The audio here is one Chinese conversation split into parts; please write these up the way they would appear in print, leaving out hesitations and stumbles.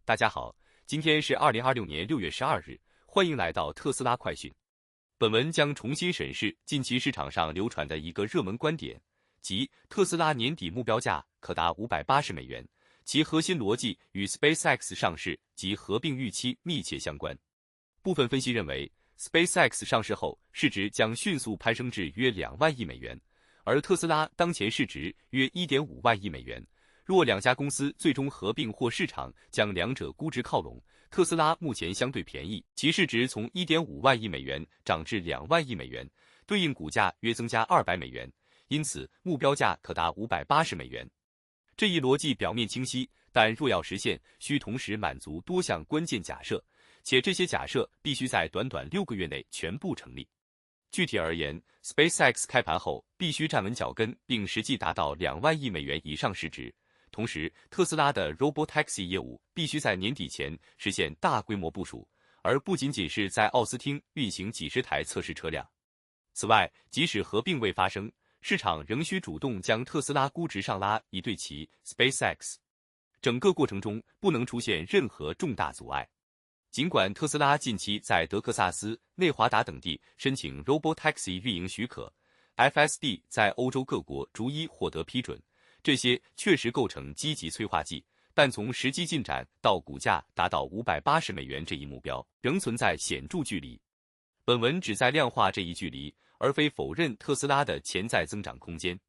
大家好，今天是2026年6月12日，欢迎来到特斯拉快讯。本文将重新审视近期市场上流传的一个热门观点，即特斯拉年底目标价可达$580，其核心逻辑与 SpaceX 上市及合并预期密切相关。部分分析认为 ，SpaceX 上市后市值将迅速攀升至约2万亿美元，而特斯拉当前市值约1.5万亿美元。若两家公司最终合并或市场将两者估值靠拢，特斯拉目前相对便宜，其市值从1.5万亿美元涨至2万亿美元，对应股价约增加200美元，因此目标价可达$580。这一逻辑表面清晰，但若要实现，需同时满足多项关键假设，且这些假设必须在短短6个月内全部成立。具体而言 ，SpaceX 开盘后必须站稳脚跟，并实际达到2万亿美元以上市值。同时，特斯拉的 Robotaxi 业务必须在年底前实现大规模部署，而不仅仅是在奥斯汀运行几十台测试车辆。此外，即使合并未发生，市场仍需主动将特斯拉估值上拉，以对齐 SpaceX。整个过程中不能出现任何重大阻碍。尽管特斯拉近期在德克萨斯、内华达等地申请 Robotaxi 运营许可 ，FSD 在欧洲各国逐一获得批准。这些确实构成积极催化剂，但从实际进展到股价达到$580这一目标，仍存在显著距离。本文旨在量化这一距离，而非否认特斯拉的潜在增长空间。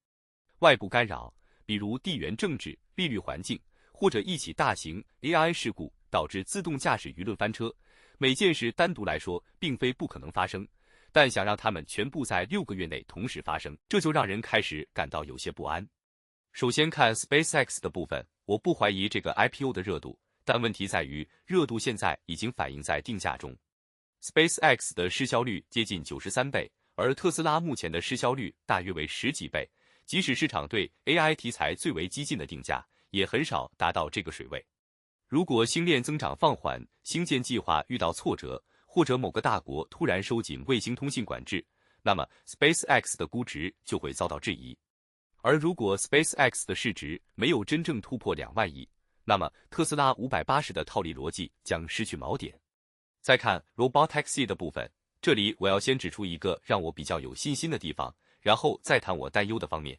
外部干扰，比如地缘政治、利率环境，或者一起大型 AI 事故导致自动驾驶舆论翻车，每件事单独来说并非不可能发生，但想让它们全部在6个月内同时发生，这就让人开始感到有些不安。首先看 SpaceX 的部分，我不怀疑这个 IPO 的热度，但问题在于热度现在已经反映在定价中。SpaceX 的市销率接近93倍，而特斯拉目前的市销率大约为10几倍，即使市场对 AI 题材最为激进的定价，也很少达到这个水位。如果星链增长放缓，星舰计划遇到挫折，或者某个大国突然收紧卫星通信管制，那么 SpaceX 的估值就会遭到质疑。而如果 SpaceX 的市值没有真正突破2万亿，那么特斯拉580的套利逻辑将失去锚点。再看 Robotaxi 的部分，这里我要先指出一个让我比较有信心的地方，然后再谈我担忧的方面。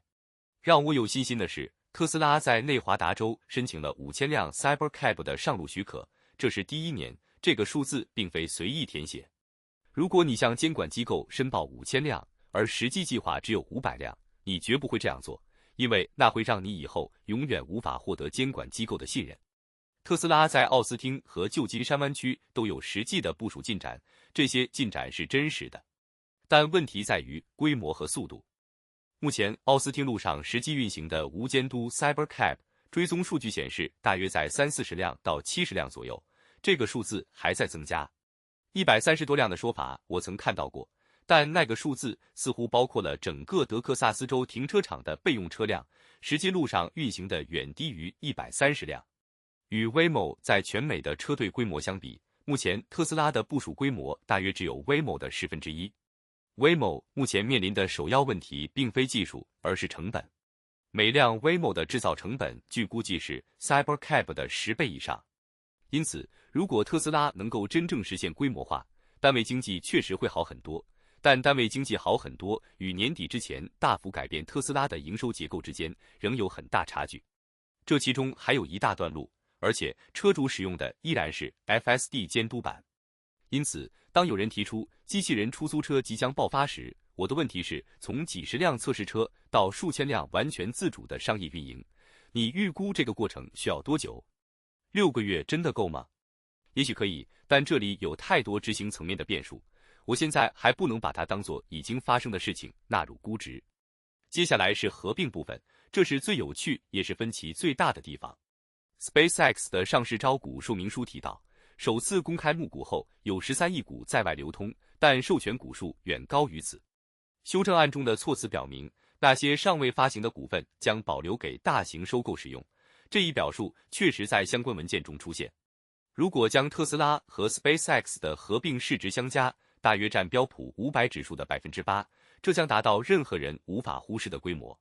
让我有信心的是，特斯拉在内华达州申请了5000辆 Cybercab 的上路许可，这是第一年，这个数字并非随意填写。如果你向监管机构申报5000辆，而实际计划只有500辆，你绝不会这样做，因为那会让你以后永远无法获得监管机构的信任。特斯拉在奥斯汀和旧金山湾区都有实际的部署进展，这些进展是真实的，但问题在于规模和速度。目前奥斯汀路上实际运行的无监督 Cybercab 追踪数据显示，大约在30-40辆到70辆左右，这个数字还在增加。130多辆的说法我曾看到过，但那个数字似乎包括了整个德克萨斯州停车场的备用车辆，实际路上运行的远低于130辆。与 Waymo 在全美的车队规模相比，目前特斯拉的部署规模大约只有 Waymo 的1/10。Waymo 目前面临的首要问题并非技术，而是成本。每辆 Waymo 的制造成本据估计是 Cybercab 的10倍以上。因此，如果特斯拉能够真正实现规模化，单位经济确实会好很多。但单位经济好很多与年底之前大幅改变特斯拉的营收结构之间仍有很大差距，这其中还有一大段路，而且车主使用的依然是 FSD 监督版。因此，当有人提出机器人出租车即将爆发时，我的问题是从几十辆测试车到数千辆完全自主的商业运营，你预估这个过程需要多久？6个月真的够吗？也许可以，但这里有太多执行层面的变数。我现在还不能把它当作已经发生的事情纳入估值。接下来是合并部分，这是最有趣也是分歧最大的地方。SpaceX 的上市招股说明书提到，首次公开募股后有13亿股在外流通，但授权股数远高于此。修正案中的措辞表明，那些尚未发行的股份将保留给大型收购使用，这一表述确实在相关文件中出现。如果将特斯拉和 SpaceX 的合并市值相加，大约占标普500指数的8%，这将达到任何人无法忽视的规模。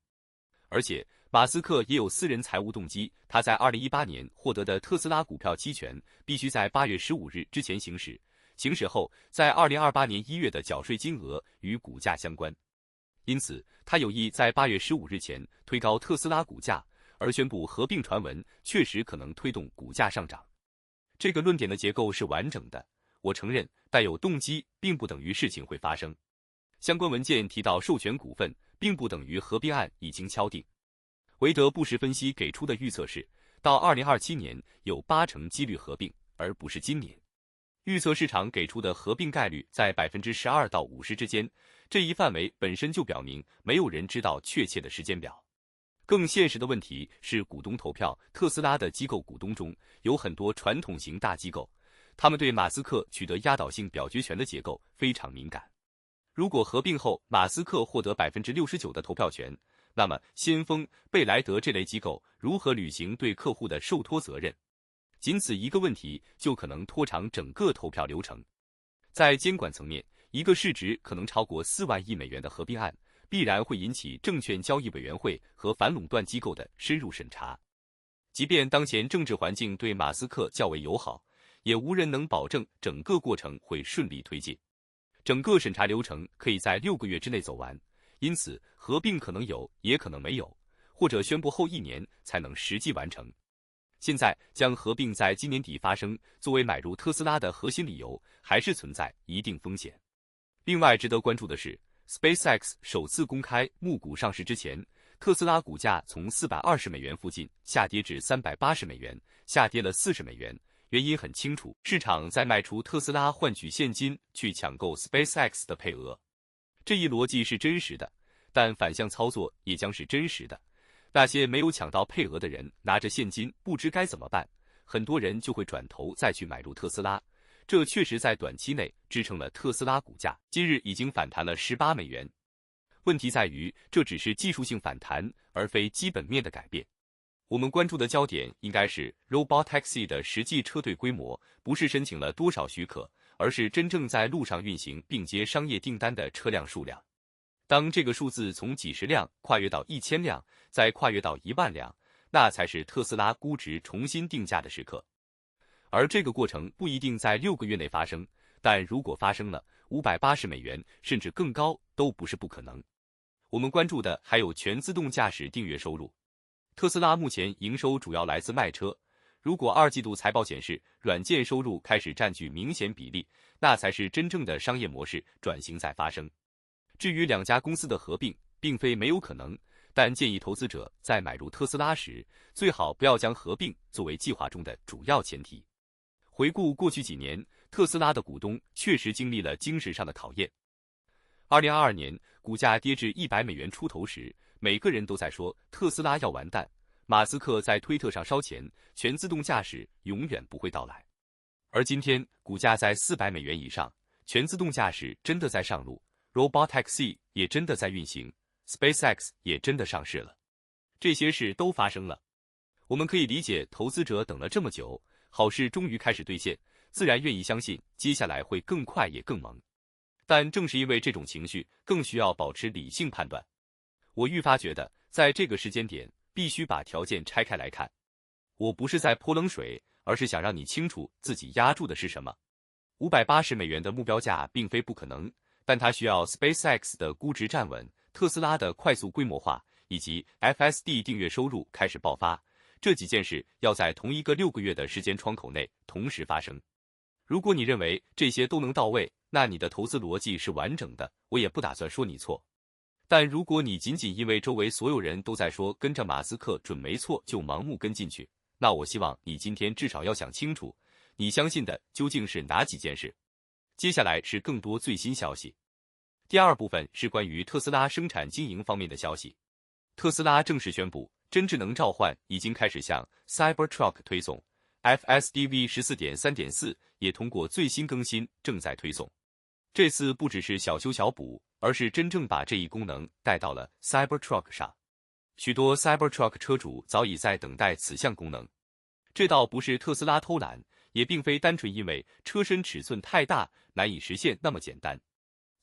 而且，马斯克也有私人财务动机，他在2018年获得的特斯拉股票期权必须在8月15日之前行使，行使后在2028年1月的缴税金额与股价相关。因此，他有意在8月15日前推高特斯拉股价，而宣布合并传闻确实可能推动股价上涨。这个论点的结构是完整的，我承认带有动机并不等于事情会发生。相关文件提到授权股份，并不等于合并案已经敲定。韦德布什分析给出的预测是，到2027年有80%几率合并，而不是今年。预测市场给出的合并概率在12%到50%之间，这一范围本身就表明没有人知道确切的时间表。更现实的问题是，股东投票特斯拉的机构股东中有很多传统型大机构，他们对马斯克取得压倒性表决权的结构非常敏感。如果合并后马斯克获得69%的投票权，那么先锋、贝莱德这类机构如何履行对客户的受托责任？仅此一个问题就可能拖长整个投票流程。在监管层面，一个市值可能超过4万亿美元的合并案，必然会引起证券交易委员会和反垄断机构的深入审查。即便当前政治环境对马斯克较为友好，也无人能保证整个过程会顺利推进。整个审查流程可以在6个月之内走完，因此合并可能有，也可能没有，或者宣布后1年才能实际完成。现在将合并在今年底发生，作为买入特斯拉的核心理由，还是存在一定风险。另外值得关注的是， SpaceX 首次公开募股上市之前，特斯拉股价从420美元附近下跌至380美元，下跌了40美元。原因很清楚，市场在卖出特斯拉换取现金去抢购 SpaceX 的配额。这一逻辑是真实的，但反向操作也将是真实的。那些没有抢到配额的人拿着现金不知该怎么办，很多人就会转头再去买入特斯拉，这确实在短期内支撑了特斯拉股价，今日已经反弹了18美元。问题在于，这只是技术性反弹，而非基本面的改变。我们关注的焦点应该是 Robotaxi 的实际车队规模，不是申请了多少许可，而是真正在路上运行并接商业订单的车辆数量。当这个数字从几十辆跨越到1000辆，再跨越到1万辆，那才是特斯拉估值重新定价的时刻。而这个过程不一定在6个月内发生，但如果发生了，580美元甚至更高都不是不可能。我们关注的还有全自动驾驶订阅收入。特斯拉目前营收主要来自卖车，如果2季度财报显示软件收入开始占据明显比例，那才是真正的商业模式转型在发生。至于2家公司的合并，并非没有可能，但建议投资者在买入特斯拉时，最好不要将合并作为计划中的主要前提。回顾过去几年，特斯拉的股东确实经历了精神上的考验。2022年股价跌至100美元出头时，每个人都在说特斯拉要完蛋，马斯克在推特上烧钱，全自动驾驶永远不会到来。而今天股价在400美元以上，全自动驾驶真的在上路， Robotaxi 也真的在运行， SpaceX 也真的上市了。这些事都发生了，我们可以理解投资者等了这么久，好事终于开始兑现，自然愿意相信接下来会更快也更猛。但正是因为这种情绪，更需要保持理性判断。我愈发觉得，在这个时间点，必须把条件拆开来看。我不是在泼冷水，而是想让你清楚自己押注的是什么。580美元的目标价并非不可能，但它需要 SpaceX 的估值站稳，特斯拉的快速规模化，以及 FSD 订阅收入开始爆发。这几件事要在同一个6个月的时间窗口内同时发生。如果你认为这些都能到位，那你的投资逻辑是完整的，我也不打算说你错。但如果你仅仅因为周围所有人都在说跟着马斯克准没错就盲目跟进去，那我希望你今天至少要想清楚，你相信的究竟是哪几件事。接下来是更多最新消息。第二部分是关于特斯拉生产经营方面的消息。特斯拉正式宣布，真智能召唤已经开始向 Cybertruck 推送， FSD V14.3.4 也通过最新更新正在推送。这次不只是小修小补，而是真正把这一功能带到了 Cybertruck 上。许多 Cybertruck 车主早已在等待此项功能。这倒不是特斯拉偷懒，也并非单纯因为车身尺寸太大难以实现那么简单。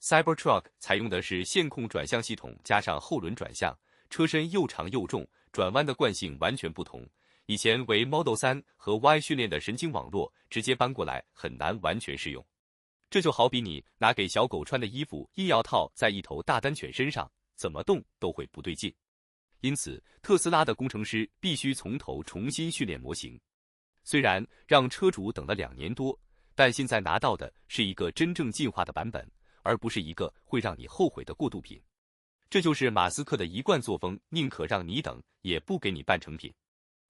Cybertruck 采用的是线控转向系统加上后轮转向，车身又长又重，转弯的惯性完全不同。以前为 Model 3和 Y 训练的神经网络直接搬过来很难完全适用。这就好比你拿给小狗穿的衣服硬要套在一头大丹犬身上，怎么动都会不对劲。因此，特斯拉的工程师必须从头重新训练模型。虽然让车主等了2年多，但现在拿到的是一个真正进化的版本，而不是一个会让你后悔的过渡品。这就是马斯克的一贯作风，宁可让你等，也不给你半成品。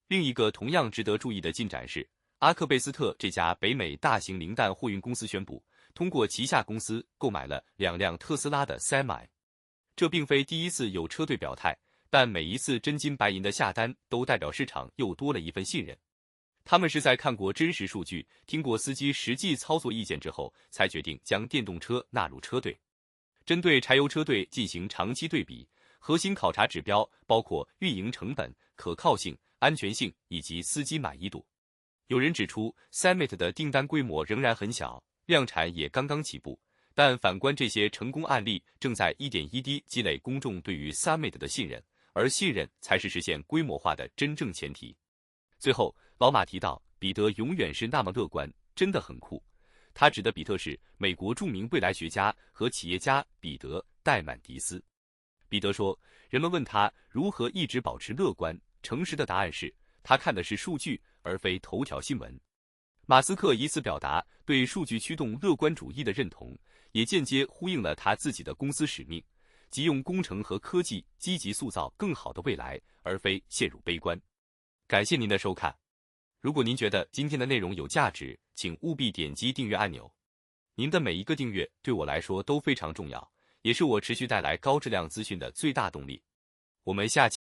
另一个同样值得注意的进展是，阿克贝斯特这家北美大型零蛋货运公司宣布，通过旗下公司购买了2辆特斯拉的 Semi。这并非第一次有车队表态，但每一次真金白银的下单都代表市场又多了一份信任。他们是在看过真实数据，听过司机实际操作意见之后，才决定将电动车纳入车队。针对柴油车队进行长期对比，核心考察指标包括运营成本、可靠性、安全性以及司机满意度。有人指出 ，Summit 的订单规模仍然很小，量产也刚刚起步。但反观这些成功案例，正在一点一滴积累公众对于 Summit 的信任，而信任才是实现规模化的真正前提。最后，老马提到，彼得永远是那么乐观，真的很酷。他指的彼特是美国著名未来学家和企业家彼得·戴曼迪斯。彼得说，人们问他如何一直保持乐观，诚实的答案是，他看的是数据，而非头条新闻。马斯克以此表达对数据驱动乐观主义的认同，也间接呼应了他自己的公司使命，即用工程和科技积极塑造更好的未来，而非陷入悲观。感谢您的收看。如果您觉得今天的内容有价值，请务必点击订阅按钮。您的每一个订阅对我来说都非常重要，也是我持续带来高质量资讯的最大动力。我们下期